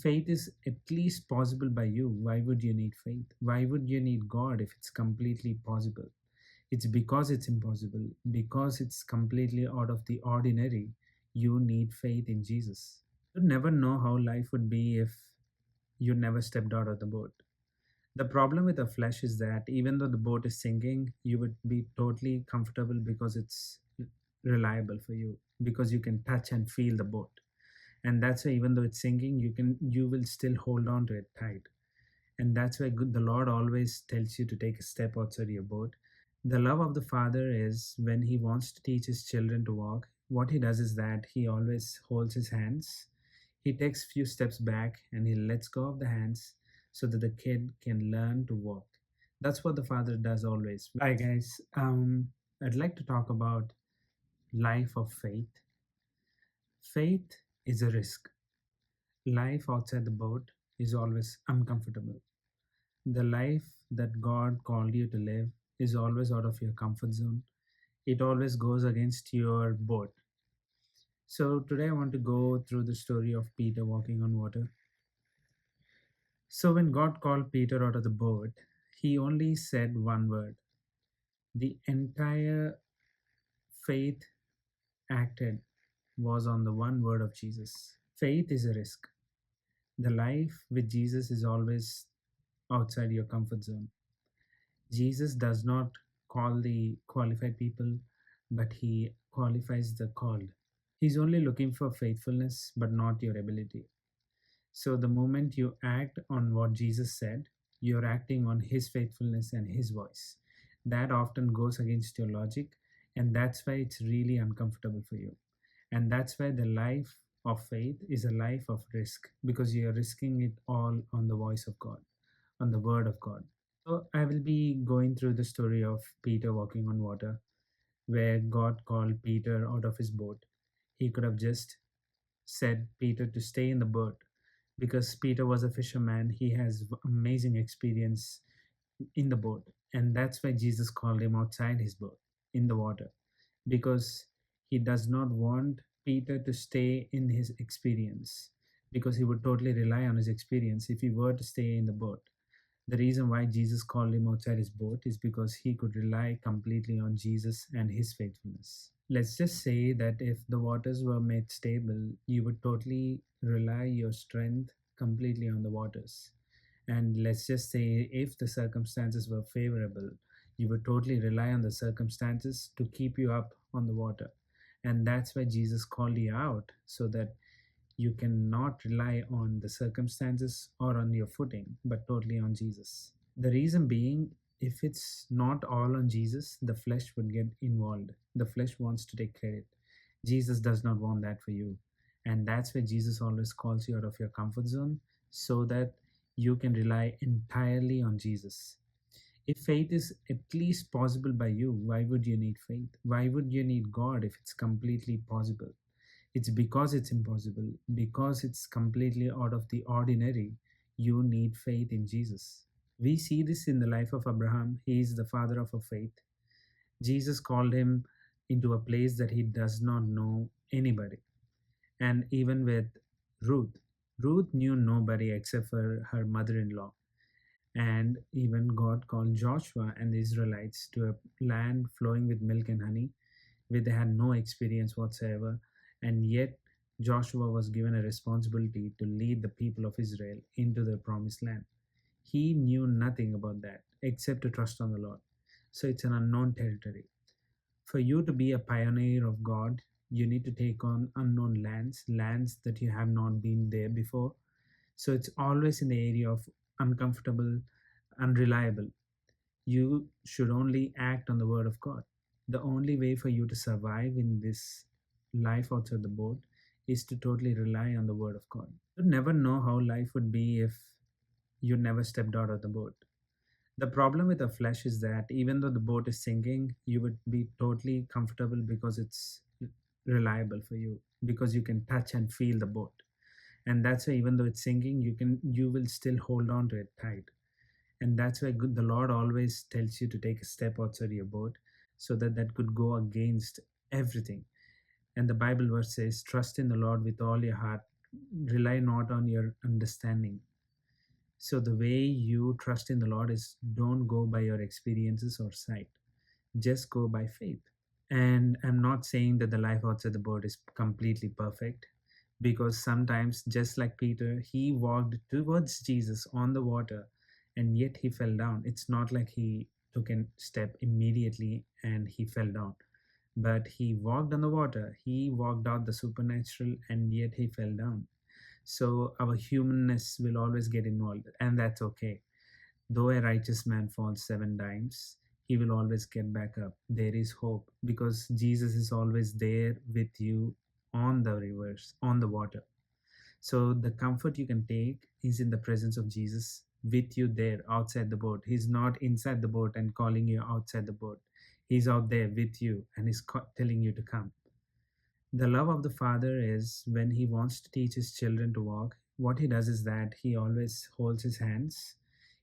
faith is at least possible by you, why would you need faith? Why would you need God if it's completely possible? It's because it's impossible, because it's completely out of the ordinary. You need faith in Jesus. You'd never know how life would be if you never stepped out of the boat. The problem with the flesh is that even though the boat is sinking, you would be totally comfortable because it's reliable for you, because you can touch and feel the boat. And that's why even though it's sinking, you will still hold on to it tight. And that's why the Lord always tells you to take a step outside your boat. The love of the Father is when He wants to teach His children to walk, what He does is that He always holds His hands. He takes few steps back and He lets go of the hands so that the kid can learn to walk. That's what the Father does always. Hi guys, I'd like to talk about life of faith. Faith is a risk. Life outside the boat is always uncomfortable. The life that God called you to live is always out of your comfort zone. It always goes against your boat. So today I want to go through the story of Peter walking on water. So when God called Peter out of the boat, He only said one word. The entire faith acted was on the one word of Jesus. Faith is a risk. The life with Jesus is always outside your comfort zone. Jesus does not call the qualified people, but He qualifies the called. He's only looking for faithfulness, but not your ability. So the moment you act on what Jesus said, you're acting on His faithfulness and His voice. That often goes against your logic, and that's why it's really uncomfortable for you. And that's why the life of faith is a life of risk, because you're risking it all on the voice of God, on the word of God. So I will be going through the story of Peter walking on water, where God called Peter out of his boat. He could have just said Peter to stay in the boat because Peter was a fisherman. He has amazing experience in the boat. And that's why Jesus called him outside his boat in the water, because He does not want Peter to stay in his experience, because he would totally rely on his experience if he were to stay in the boat. The reason why Jesus called him outside his boat is because he could rely completely on Jesus and His faithfulness. Let's just say that if the waters were made stable, you would totally rely your strength completely on the waters. And let's just say if the circumstances were favorable, you would totally rely on the circumstances to keep you up on the water. And that's why Jesus called you out, so that you cannot rely on the circumstances or on your footing, but totally on Jesus. The reason being, if it's not all on Jesus, the flesh would get involved. The flesh wants to take credit. Jesus does not want that for you. And that's why Jesus always calls you out of your comfort zone, so that you can rely entirely on Jesus. If faith is at least possible by you, why would you need faith? Why would you need God if it's completely possible? It's because it's impossible, because it's completely out of the ordinary. You need faith in Jesus. We see this in the life of Abraham. He is the father of our faith. Jesus called him into a place that he does not know anybody. And even with Ruth, Ruth knew nobody except for her mother in law. And even God called Joshua and the Israelites to a land flowing with milk and honey, where they had no experience whatsoever. And yet, Joshua was given a responsibility to lead the people of Israel into the promised land. He knew nothing about that except to trust on the Lord. So it's an unknown territory. For you to be a pioneer of God, you need to take on unknown lands, lands that you have not been there before. So it's always in the area of uncomfortable, unreliable. You should only act on the word of God. The only way for you to survive in this life outside the boat is to totally rely on the word of God. You'd never know how life would be if you never stepped out of the boat. The problem with the flesh is that even though the boat is sinking, you would be totally comfortable because it's reliable for you, because you can touch and feel the boat. And that's why even though it's sinking, you will still hold on to it tight. And that's why the Lord always tells you to take a step outside your boat, so that could go against everything. And the Bible verse says, trust in the Lord with all your heart rely not on your understanding. So the way you trust in the Lord is don't go by your experiences or sight. Just go by faith. And I'm not saying that the life outside the boat is completely perfect, because sometimes, just like Peter, he walked towards Jesus on the water and yet he fell down. It's not like he took a step immediately and he fell down, but he walked on the water, he walked out the supernatural, and yet he fell down. So our humanness will always get involved, and that's okay. Though a righteous man falls 7 times, he will always get back up. There is hope because Jesus is always there with you on the rivers, on the water. So the comfort you can take is in the presence of Jesus with you there outside the boat. He's not inside the boat and calling you outside the boat. He's out there with you and is telling you to come. The love of the Father is when He wants to teach His children to walk. What He does is that He always holds His hands.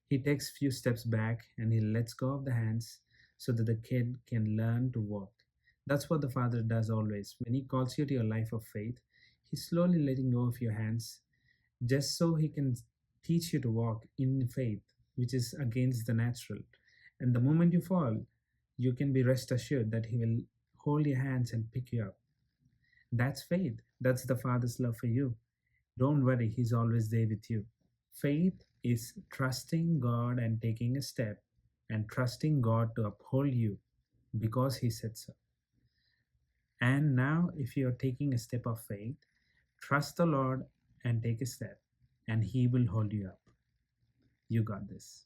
He takes few steps back and He lets go of the hands so that the kid can learn to walk. That's what the Father does always. When He calls you to your life of faith, He's slowly letting go of your hands just so He can teach you to walk in faith, which is against the natural. And the moment you fall, you can be rest assured that He will hold your hands and pick you up. That's faith. That's the Father's love for you. Don't worry, He's always there with you. Faith is trusting God and taking a step and trusting God to uphold you because He said so. And now, if you're taking a step of faith, trust the Lord and take a step, and He will hold you up. You got this.